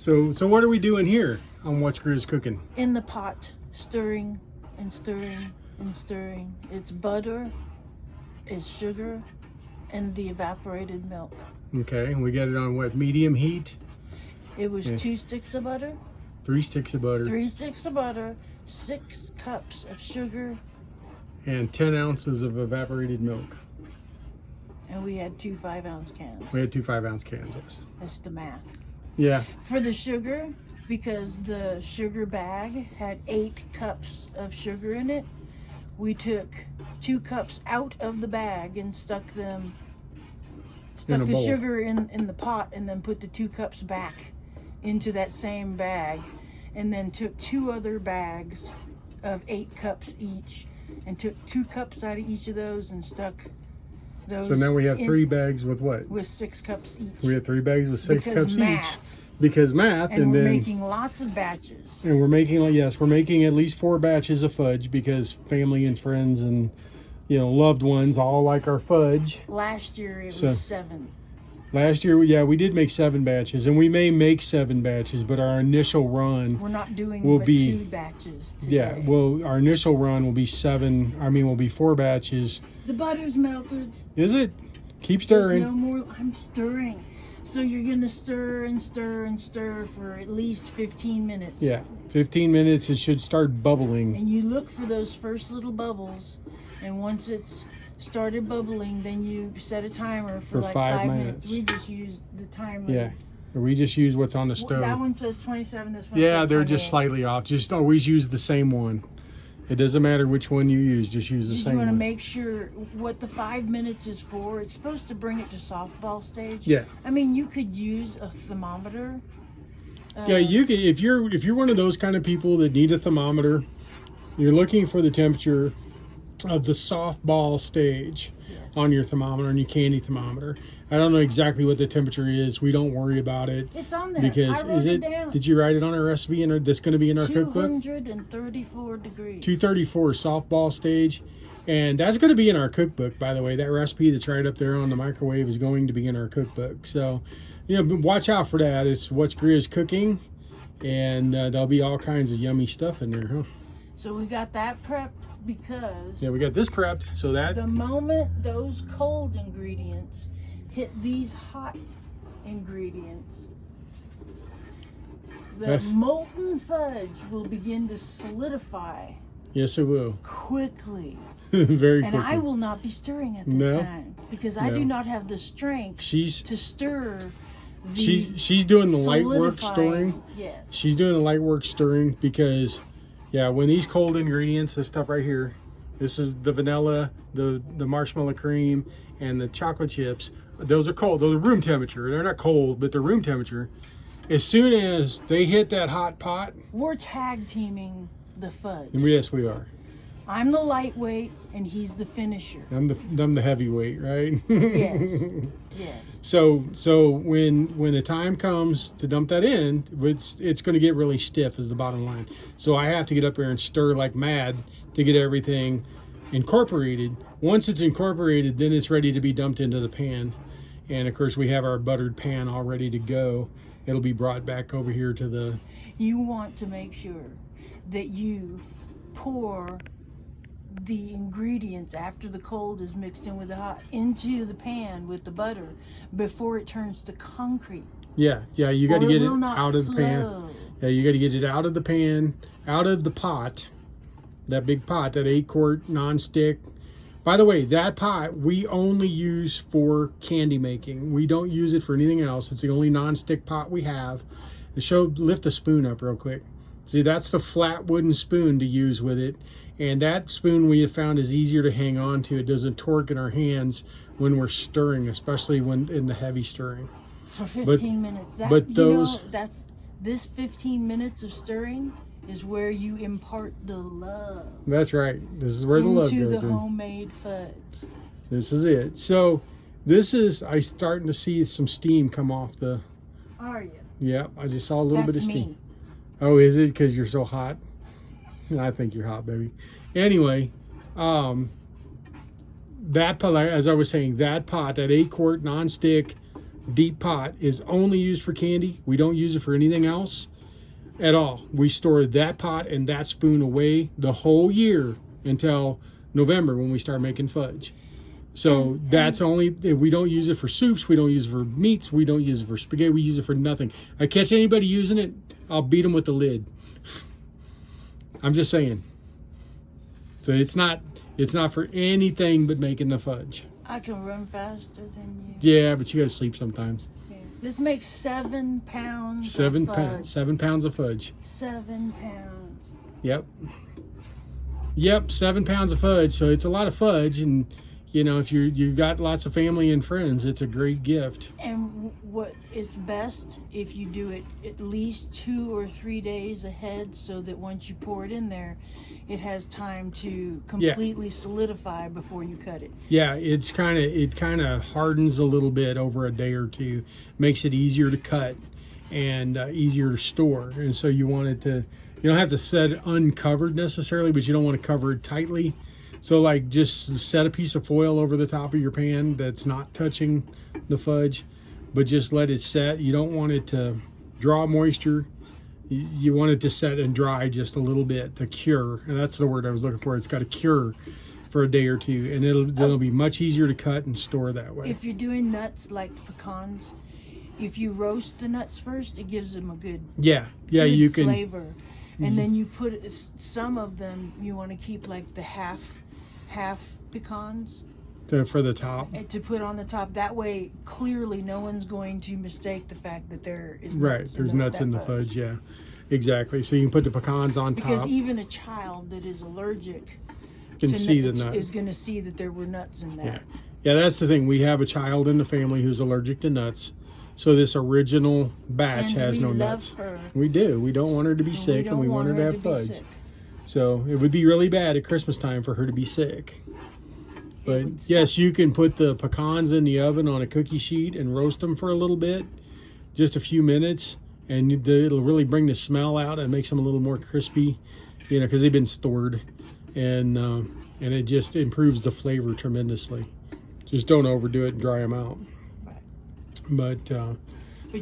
So what are we doing here on What's GRIZ'S Cooking? In the pot, stirring and stirring and stirring. It's butter, it's sugar, and the evaporated milk. Okay, we got it on what, medium heat? It was 2 sticks of butter, 3 sticks of butter, 3 sticks of butter, 6 cups of sugar, and 10 ounces of evaporated milk. and we had 2 5-ounce cans. We had 2 5-ounce cans, yes. That's the math. Yeah. For the sugar, because the sugar bag had 8 cups of sugar in it, we took 2 cups out of the bag and stuck the bowl. sugar in the pot, and then put the 2 cups back into that same bag, and then took 2 other bags of 8 cups each and took 2 cups out of each of those and stuck those. So now we have 3 bags with what? With 6 cups each. We have 3 bags with 6 because cups math. each. Because math. And we're then making lots of batches. and we're making, yes, we're making at least 4 batches of fudge because family and friends and loved ones all like our fudge. Last year it was 7. Last year, yeah, we did make 7 batches, and we may make 7 batches, but our initial run We're not doing will but be 2 batches today. Yeah, well, our initial run will be 4 batches. The butter's melted. Is it? Keep There's stirring. no more. I'm stirring. So you're gonna stir and stir and stir for at least 15 minutes. Yeah, 15 minutes, it should start bubbling. And you look for those first little bubbles, and once it's started bubbling, then you set a timer for like 5 minutes. We just use the timer. Yeah, we just use what's on the stove. That one says 27, this one Yeah, says they're 28. just slightly off. Just always use the same one. It doesn't matter which one you use, just use the Just same you want to one. make sure what the 5 minutes is for. It's supposed to bring it to softball stage. Yeah. I mean, you could use a thermometer. Yeah, you can, if you're one of those kind of people that need a thermometer, you're looking for the temperature of the softball stage on your thermometer, and your candy thermometer. I don't know exactly what the temperature is. We don't worry about it. It's on there. Because I wrote it down. Did you write it on our recipe and that's going to be in our cookbook? 234 degrees. 234 softball stage. And that's going to be in our cookbook, by the way. That recipe that's right up there on the microwave is going to be in our cookbook. So, watch out for that. It's What's GRIZ'S Cooking. And there'll be all kinds of yummy stuff in there, huh? So we got that prepped because Yeah, we got this prepped. So that... the moment those cold ingredients hit these hot ingredients, the molten fudge will begin to solidify. Yes, it will. Quickly. Very And quickly. I will not be stirring at this time because I do not have the strength to stir the She's doing the light work solidifying- stirring. Yes. She's doing the light work stirring because, yeah, when these cold ingredients, this stuff right here, this is the vanilla, the marshmallow cream, and the chocolate chips. Those are cold. Those are room temperature. They're not cold, but they're room temperature. As soon as they hit that hot pot, We're tag teaming the fudge. yes, we are. I'm the lightweight and he's the finisher. I'm the heavyweight, right? Yes. Yes. So when the time comes to dump that in, it's going to get really stiff is the bottom line. So I have to get up there and stir like mad to get everything incorporated. Once it's incorporated, then it's ready to be dumped into the pan. And of course we have our buttered pan all ready to go. It'll be brought back over here to the... You want to make sure that you pour the ingredients after the cold is mixed in with the hot into the pan with the butter before it turns to concrete. Yeah, you got to get it out of the pan. Flow. Yeah, you got to get it out of the pan, out of the pot, that big pot, that 8-quart nonstick. By the way, that pot we only use for candy making. We don't use it for anything else. It's the only nonstick pot we have. Lift the spoon up real quick. See, that's the flat wooden spoon to use with it. And that spoon we have found is easier to hang on to. It doesn't torque in our hands when we're stirring, especially when in the heavy stirring. For 15 minutes. That's this 15 minutes of stirring is where you impart the love. That's right. This is where the love goes in. Into the homemade fudge. This is it. So I'm starting to see some steam come off the... Are you? Yeah, I just saw a little bit of steam. Me. Oh, is it because you're so hot? I think you're hot, baby. Anyway, that pot, as I was saying, that pot, that 8-quart nonstick deep pot is only used for candy. We don't use it for anything else at all. We store that pot and that spoon away the whole year until November when we start making fudge. So that's only, we don't use it for soups, we don't use it for meats, we don't use it for spaghetti, we use it for nothing. I catch anybody using it, I'll beat them with the lid. I'm just saying. So it's not for anything but making the fudge. I can run faster than you. Yeah, but you gotta sleep sometimes. Yeah. This makes 7 pounds. 7 of pounds. fudge. 7 pounds of fudge. 7 pounds. Yep. Yep, 7 pounds of fudge. So it's a lot of fudge, and you know, if you've got lots of family and friends, it's a great gift. And what is best if you do it at least 2 or 3 days ahead, so that once you pour it in there, it has time to completely solidify before you cut it. Yeah, it kind of hardens a little bit over a day or two, makes it easier to cut and easier to store. And so you want it to, you don't have to set it uncovered necessarily, but you don't want to cover it tightly. So like just set a piece of foil over the top of your pan that's not touching the fudge, but just let it set. You don't want it to draw moisture. You want it to set and dry just a little bit to cure. And that's the word I was looking for. It's got to cure for a day or two, and it'll be much easier to cut and store that way. If you're doing nuts like pecans, if you roast the nuts first, it gives them a good you can flavor. And then you put some of them, you want to keep like the half pecans for the top, to put on the top. That way clearly no one's going to mistake the fact that there is nuts there's nuts in the fudge. Yeah, exactly. So you can put the pecans on top, because even a child that is allergic can see the nuts, is going to see that there were nuts in that. Yeah, that's the thing. We have a child in the family who's allergic to nuts. So this original batch has no nuts. Her. We do. We don't want her to be sick, and we want her to have fudge. So it would be really bad at Christmas time for her to be sick. But yes, you can put the pecans in the oven on a cookie sheet and roast them for a little bit, just a few minutes, and it'll really bring the smell out and makes them a little more crispy, you know, because they've been stored, and it just improves the flavor tremendously. Just don't overdo it and dry them out. But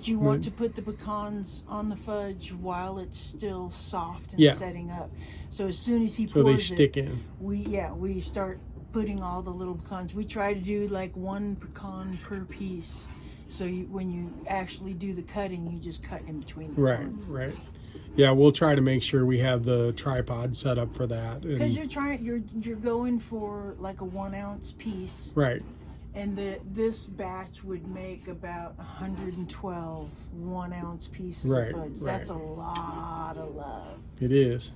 you want to put the pecans on the fudge while it's still soft and setting up. So as soon as he pours they stick in. We start putting all the little pecans. We try to do like 1 pecan per piece. So when you actually do the cutting, you just cut in between the pecans. Right. Yeah, we'll try to make sure we have the tripod set up for that. Because you're going for like a 1 ounce piece. Right. And this batch would make about 112 1 ounce pieces of fudge. That's a lot of love. It is.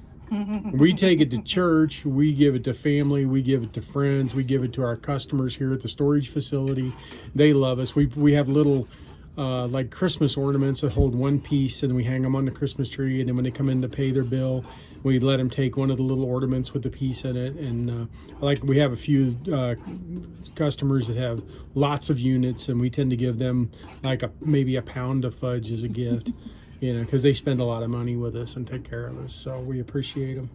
We take it to church, we give it to family, we give it to friends, we give it to our customers here at the storage facility. They love us. We have little like Christmas ornaments that hold 1 piece, and we hang them on the Christmas tree, and then when they come in to pay their bill, we let them take one of the little ornaments with the piece in it. And like we have a few customers that have lots of units, and we tend to give them like maybe a pound of fudge as a gift, you know, because they spend a lot of money with us and take care of us, so we appreciate them.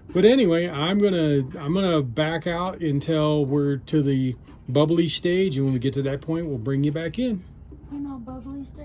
But anyway, I'm gonna back out until we're to the bubbly stage, and when we get to that point, we'll bring you back in. Bubbly stage.